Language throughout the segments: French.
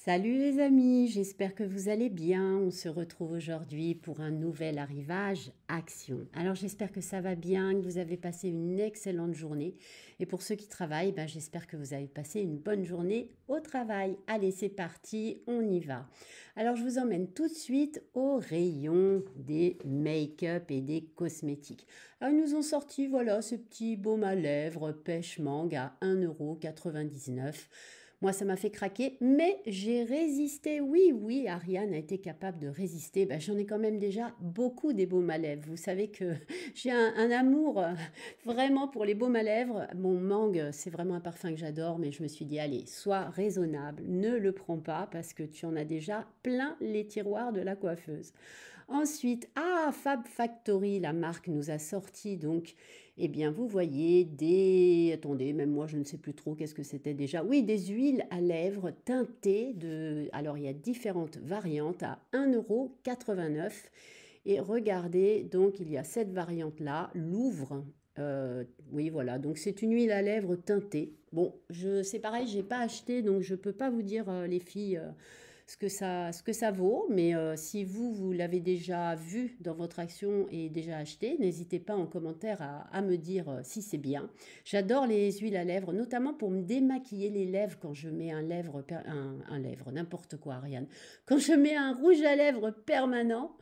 Salut les amis, j'espère que vous allez bien. On se retrouve aujourd'hui pour un nouvel arrivage action. Alors j'espère que ça va bien, que vous avez passé une excellente journée. Et pour ceux qui travaillent, j'espère que vous avez passé une bonne journée au travail. Allez, c'est parti, on y va. Alors je vous emmène tout de suite au rayon des make-up et des cosmétiques. Alors ils nous ont sorti, voilà, ce petit baume à lèvres pêche mangue à 1,99 €. Moi, ça m'a fait craquer, mais j'ai résisté. Oui, oui, Ariane a été capable de résister. J'en ai quand même déjà beaucoup des baumes à lèvres. Vous savez que j'ai un amour vraiment pour les baumes à lèvres. Mon mangue, c'est vraiment un parfum que j'adore, mais je me suis dit, allez, sois raisonnable, ne le prends pas parce que tu en as déjà plein les tiroirs de la coiffeuse. Ensuite, Fab Factory, la marque nous a sorti donc, eh bien, vous voyez des, attendez, même moi je ne sais plus trop qu'est-ce que c'était déjà. Oui, des huiles à lèvres teintées de, alors il y a différentes variantes à 1,89 €. Et regardez, donc il y a cette variante-là, Louvre. Oui, voilà, donc c'est une huile à lèvres teintée. Bon, c'est pareil, j'ai pas acheté, donc je peux pas vous dire, les filles, ce que ça vaut, mais si vous l'avez déjà vu dans votre action et déjà acheté, n'hésitez pas en commentaire à me dire si c'est bien. J'adore les huiles à lèvres, notamment pour me démaquiller les lèvres quand je mets un lèvre, n'importe quoi, Ariane. Quand je mets un rouge à lèvres permanent,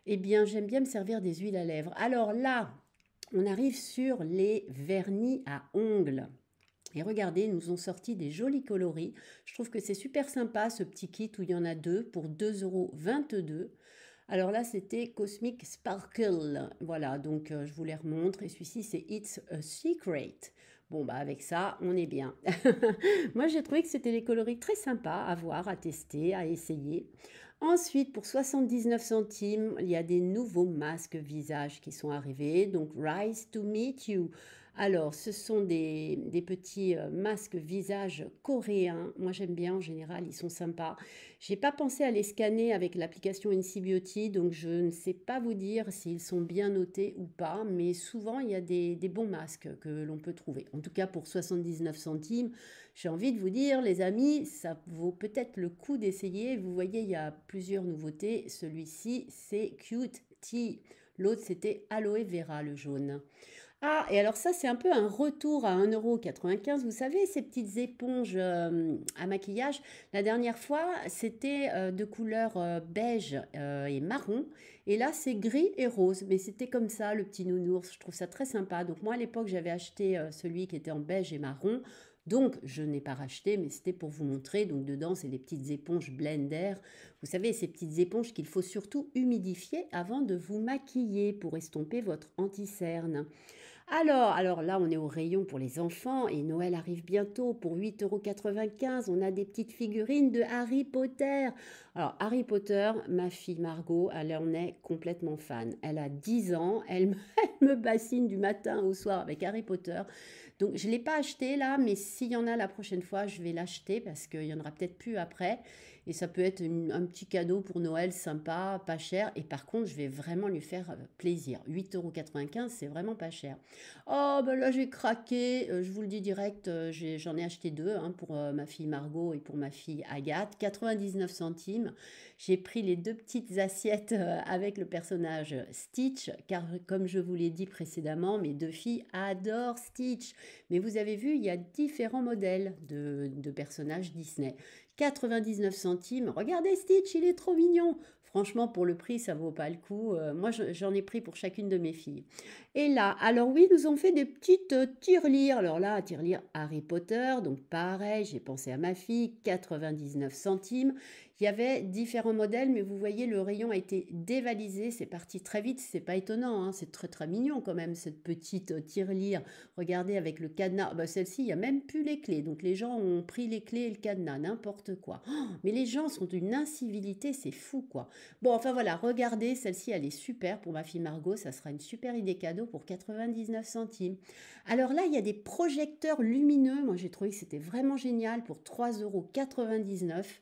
eh bien, j'aime bien me servir des huiles à lèvres. Alors là, on arrive sur les vernis à ongles. Et regardez, ils nous ont sorti des jolis coloris. Je trouve que c'est super sympa ce petit kit où il y en a deux pour 2,22 €. Alors là, c'était Cosmic Sparkle. Voilà, donc je vous les remontre. Et celui-ci, c'est It's a Secret. Bon, avec ça, on est bien. Moi, j'ai trouvé que c'était des coloris très sympas à voir, à tester, à essayer. Ensuite, pour 79 centimes, il y a des nouveaux masques visage qui sont arrivés. Donc, Rise to Meet You. Alors, ce sont des petits masques visage coréens. Moi, j'aime bien en général, ils sont sympas. J'ai pas pensé à les scanner avec l'application NC Beauty, donc je ne sais pas vous dire s'ils sont bien notés ou pas, mais souvent, il y a des bons masques que l'on peut trouver. En tout cas, pour 79 centimes, j'ai envie de vous dire, les amis, ça vaut peut-être le coup d'essayer. Vous voyez, il y a plusieurs nouveautés. Celui-ci, c'est Cute Tea. L'autre, c'était Aloe Vera, le jaune. Et alors ça, c'est un peu un retour à 1,95 €. Vous savez, ces petites éponges à maquillage, la dernière fois, c'était de couleur beige et marron. Et là, c'est gris et rose. Mais c'était comme ça, le petit nounours. Je trouve ça très sympa. Donc moi, à l'époque, j'avais acheté celui qui était en beige et marron. Donc, je n'ai pas racheté, mais c'était pour vous montrer. Donc, dedans, c'est des petites éponges Blender. Vous savez, ces petites éponges qu'il faut surtout humidifier avant de vous maquiller pour estomper votre anti-cerne. Alors là, on est au rayon pour les enfants et Noël arrive bientôt pour 8,95 €. On a des petites figurines de Harry Potter. Alors, Harry Potter, ma fille Margot, elle en est complètement fan. Elle a 10 ans, elle me bassine du matin au soir avec Harry Potter. Donc, je ne l'ai pas acheté là, mais s'il y en a la prochaine fois, je vais l'acheter parce qu'il y en aura peut-être plus après. Et ça peut être un petit cadeau pour Noël sympa, pas cher. Et par contre, je vais vraiment lui faire plaisir. 8,95 €, c'est vraiment pas cher. Oh, là, j'ai craqué. Je vous le dis direct, j'en ai acheté deux pour ma fille Margot et pour ma fille Agathe. 99 centimes. J'ai pris les deux petites assiettes avec le personnage Stitch, car comme je vous l'ai dit précédemment, mes deux filles adorent Stitch. Mais vous avez vu, il y a différents modèles de personnages Disney. 99 centimes. Regardez Stitch, il est trop mignon. Franchement, pour le prix, ça vaut pas le coup. Moi, j'en ai pris pour chacune de mes filles. Et là, alors oui, nous ont fait des petites tirelires. Alors là, tirelire Harry Potter, donc pareil, j'ai pensé à ma fille, 99 centimes. Il y avait différents modèles, mais vous voyez, le rayon a été dévalisé. C'est parti très vite, c'est pas étonnant, hein. C'est très très mignon quand même, cette petite tirelire. Regardez avec le cadenas. Celle-ci, il n'y a même plus les clés. Donc les gens ont pris les clés et le cadenas, n'importe quoi. Oh, mais les gens sont d'une incivilité, c'est fou quoi. Bon, enfin voilà, regardez, celle-ci, elle est super pour ma fille Margot. Ça sera une super idée cadeau pour 99 centimes. Alors là, il y a des projecteurs lumineux. Moi, j'ai trouvé que c'était vraiment génial pour 3,99 €.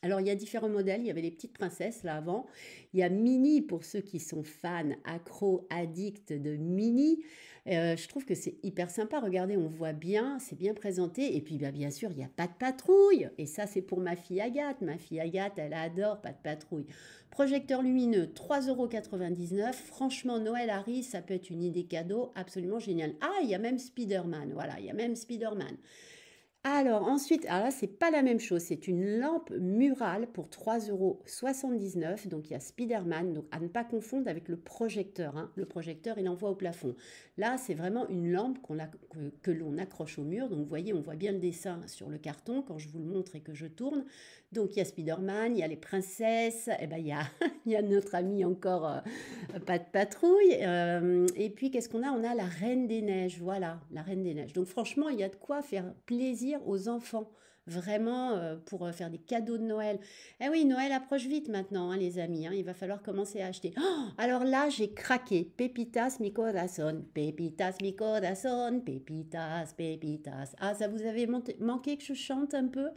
Alors, il y a différents modèles. Il y avait les petites princesses là avant. Il y a Mini pour ceux qui sont fans, accros, addicts de Mini. Je trouve que c'est hyper sympa. Regardez, on voit bien, c'est bien présenté. Et puis, bah, bien sûr, il n'y a pas de patrouille. Et ça, c'est pour ma fille Agathe. Ma fille Agathe, elle adore pas de patrouille. Projecteur lumineux, 3,99 €. Franchement, Noël arrive, ça peut être une idée cadeau absolument géniale. Ah, il y a même Spider-Man. Voilà, il y a même Spider-Man. Alors ensuite, alors là, c'est pas la même chose. C'est une lampe murale pour 3,79 €. Donc il y a Spider-Man, donc à ne pas confondre avec le projecteur, hein. Le projecteur, il envoie au plafond. Là, c'est vraiment une lampe que l'on accroche au mur. Donc vous voyez, on voit bien le dessin sur le carton quand je vous le montre et que je tourne. Donc il y a Spider-Man, il y a les princesses, et ben il y a, il y a notre ami encore pas de patrouille. Et puis, qu'est-ce qu'on a? On a la Reine des Neiges. Voilà, la Reine des Neiges. Donc, franchement, il y a de quoi faire plaisir aux enfants. Vraiment, pour faire des cadeaux de Noël. Eh oui, Noël approche vite maintenant, hein, les amis, hein. Il va falloir commencer à acheter. Oh, alors là, j'ai craqué. Pepitas mi corazón. Pepitas mi corazón. Pepitas, pepitas. Ah, ça vous avait manqué que je chante un peu?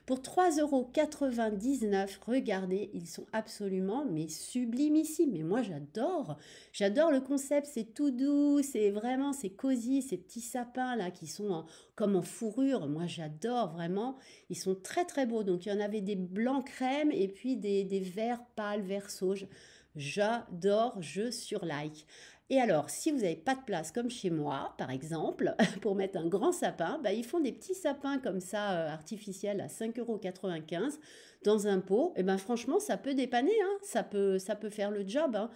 Pour 3,99 €, regardez, ils sont absolument mais sublimissimes. Mais moi j'adore, j'adore le concept, c'est tout doux, c'est vraiment, c'est cosy, ces petits sapins là qui sont comme en fourrure. Moi j'adore vraiment, ils sont très très beaux. Donc il y en avait des blancs crème et puis des verts pâles, verts sauge. J'adore, je surlike. Et alors, si vous n'avez pas de place comme chez moi, par exemple, pour mettre un grand sapin, bah, ils font des petits sapins comme ça, artificiels, à 5,95 € dans un pot. Et ben franchement, ça peut dépanner, hein, ça peut faire le job, hein.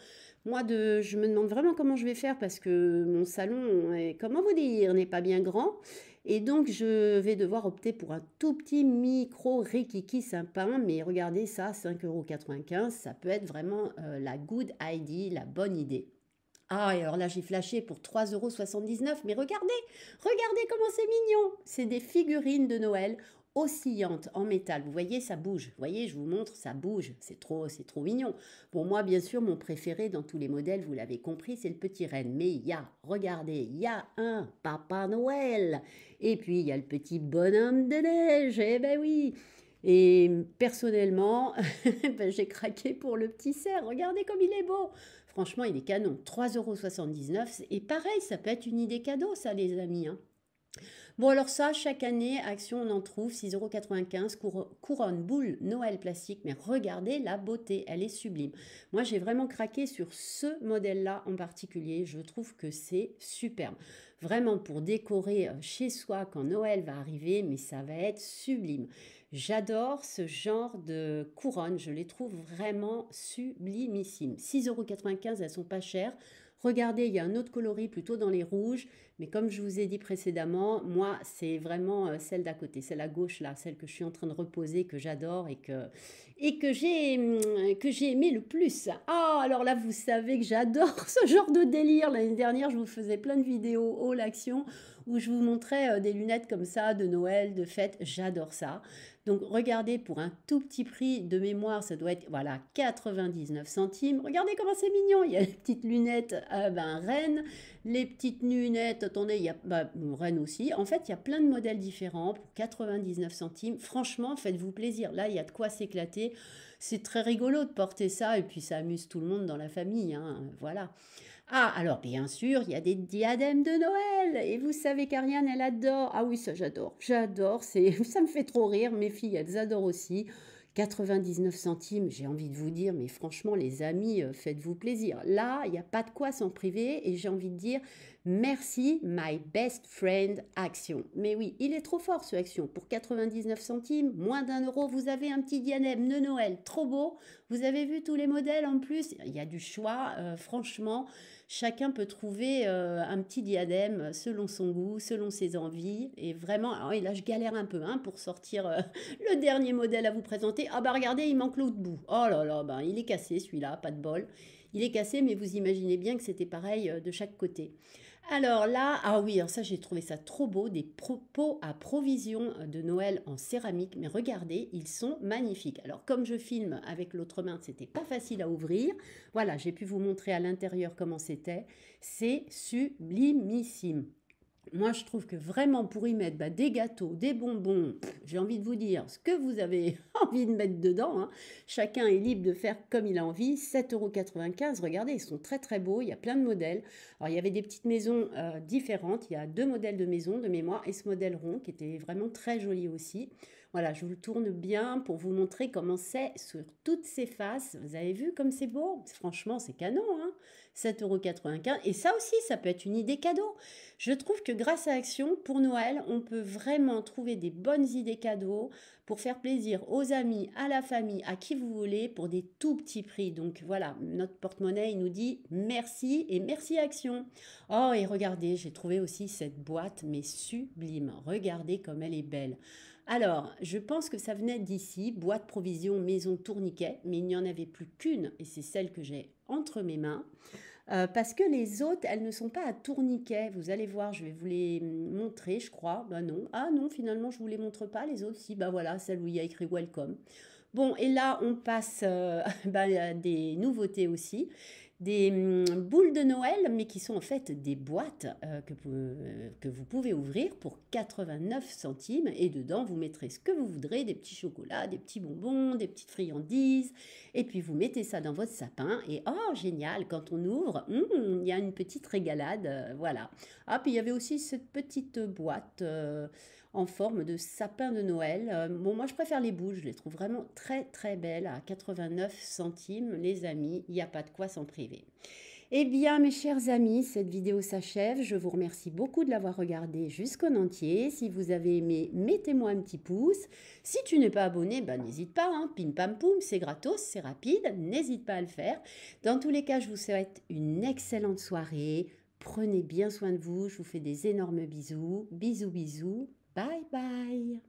Moi, je me demande vraiment comment je vais faire parce que mon salon, comment vous dire, n'est pas bien grand. Et donc, je vais devoir opter pour un tout petit micro rikiki sapin. Mais regardez ça, 5,95 €, ça peut être vraiment la good idea, la bonne idée. Ah, et alors là, j'ai flashé pour 3,79 €. Mais regardez, regardez comment c'est mignon. C'est des figurines de Noël oscillantes en métal. Vous voyez, ça bouge. Vous voyez, je vous montre, ça bouge. C'est trop mignon. Pour moi, bien sûr, mon préféré dans tous les modèles, vous l'avez compris, c'est le petit renne. Mais il y a, regardez, il y a un Papa Noël. Et puis, il y a le petit bonhomme de neige. Eh ben oui. Et personnellement, ben, j'ai craqué pour le petit cerf. Regardez comme il est beau. Franchement, il est canon. 3,79 €. Et pareil, ça peut être une idée cadeau, ça, les amis, hein. Bon, alors ça, chaque année, Action, on en trouve 6,95 €. Couronne, boule, Noël plastique. Mais regardez la beauté, elle est sublime. Moi, j'ai vraiment craqué sur ce modèle-là en particulier. Je trouve que c'est superbe. Vraiment pour décorer chez soi quand Noël va arriver, mais ça va être sublime. J'adore ce genre de couronne, je les trouve vraiment sublimissimes. 6,95 €, elles sont pas chères. Regardez, il y a un autre coloris plutôt dans les rouges, mais comme je vous ai dit précédemment, moi, c'est vraiment celle d'à côté, celle à gauche là, celle que je suis en train de reposer, que j'adore et que j'ai aimé le plus. Ah, alors là, vous savez que j'adore ce genre de délire. L'année dernière, je vous faisais plein de vidéos haut l'action où je vous montrais des lunettes comme ça de Noël, de fête. J'adore ça. Donc regardez, pour un tout petit prix de mémoire, ça doit être voilà 99 centimes. Regardez comment c'est mignon. Il y a les petites lunettes Rennes, les petites lunettes, attendez, il y a Rennes aussi. En fait, il y a plein de modèles différents pour 99 centimes. Franchement, faites-vous plaisir. Là, il y a de quoi s'éclater. C'est très rigolo de porter ça et puis ça amuse tout le monde dans la famille, hein, voilà. Ah, alors bien sûr, il y a des diadèmes de Noël. Et vous savez qu'Ariane, elle adore. Ah oui, ça j'adore. J'adore. Ça me fait trop rire. Mes filles, elles adorent aussi. 99 centimes, j'ai envie de vous dire, mais franchement, les amis, faites-vous plaisir. Là, il n'y a pas de quoi s'en priver et j'ai envie de dire merci, my best friend Action. Mais oui, il est trop fort ce Action. Pour 99 centimes, moins d'1 €, vous avez un petit diadème de Noël, trop beau. Vous avez vu tous les modèles en plus, il y a du choix, franchement. Chacun peut trouver un petit diadème selon son goût, selon ses envies. Et vraiment, alors et là je galère un peu hein, pour sortir le dernier modèle à vous présenter. Ah bah regardez, il manque l'autre bout. Oh là là, ben, il est cassé celui-là, pas de bol. Il est cassé, mais vous imaginez bien que c'était pareil de chaque côté. Alors là, ah oui, alors ça j'ai trouvé ça trop beau, des pots à provision de Noël en céramique, mais regardez, ils sont magnifiques. Alors comme je filme avec l'autre main, c'était pas facile à ouvrir. Voilà, j'ai pu vous montrer à l'intérieur comment c'était. C'est sublimissime. Moi, je trouve que vraiment pour y mettre bah, des gâteaux, des bonbons, j'ai envie de vous dire ce que vous avez envie de mettre dedans, hein. Chacun est libre de faire comme il a envie. 7,95 €, regardez, ils sont très très beaux, il y a plein de modèles. Alors, il y avait des petites maisons différentes, il y a 2 modèles de maisons de mémoire et ce modèle rond qui était vraiment très joli aussi. Voilà, je vous le tourne bien pour vous montrer comment c'est sur toutes ces faces. Vous avez vu comme c'est beau? Franchement, c'est canon, hein. 7,95 € et ça aussi, ça peut être une idée cadeau. Je trouve que grâce à Action, pour Noël, on peut vraiment trouver des bonnes idées cadeaux pour faire plaisir aux amis, à la famille, à qui vous voulez, pour des tout petits prix. Donc voilà, notre porte-monnaie, il nous dit merci et merci Action. Oh, et regardez, j'ai trouvé aussi cette boîte, mais sublime. Regardez comme elle est belle. Alors, je pense que ça venait d'ici, boîte provision maison tourniquet, mais il n'y en avait plus qu'une, et c'est celle que j'ai entre mes mains. Parce que les autres, elles ne sont pas à tourniquet. Vous allez voir, je vais vous les montrer, je crois. Bah non. Ah non, finalement, je ne vous les montre pas. Les autres, si. Bah voilà, celle où il y a écrit Welcome. Bon, et là, on passe bah, à des nouveautés aussi. Des boules de Noël, mais qui sont en fait des boîtes que vous pouvez ouvrir pour 89 centimes. Et dedans, vous mettrez ce que vous voudrez, des petits chocolats, des petits bonbons, des petites friandises. Et puis, vous mettez ça dans votre sapin. Et oh, génial, quand on ouvre, il y a une petite régalade. Voilà. Ah, puis il y avait aussi cette petite boîte en forme de sapin de Noël. Bon, moi, je préfère les boules. Je les trouve vraiment très, très belles à 89 centimes. Les amis, il n'y a pas de quoi s'en priver. Eh bien, mes chers amis, cette vidéo s'achève. Je vous remercie beaucoup de l'avoir regardée jusqu'en entier. Si vous avez aimé, mettez-moi un petit pouce. Si tu n'es pas abonné, ben, n'hésite pas. Hein. Pim pam poum, c'est gratos, c'est rapide. N'hésite pas à le faire. Dans tous les cas, je vous souhaite une excellente soirée. Prenez bien soin de vous. Je vous fais des énormes bisous. Bisous, bisous. Bye bye.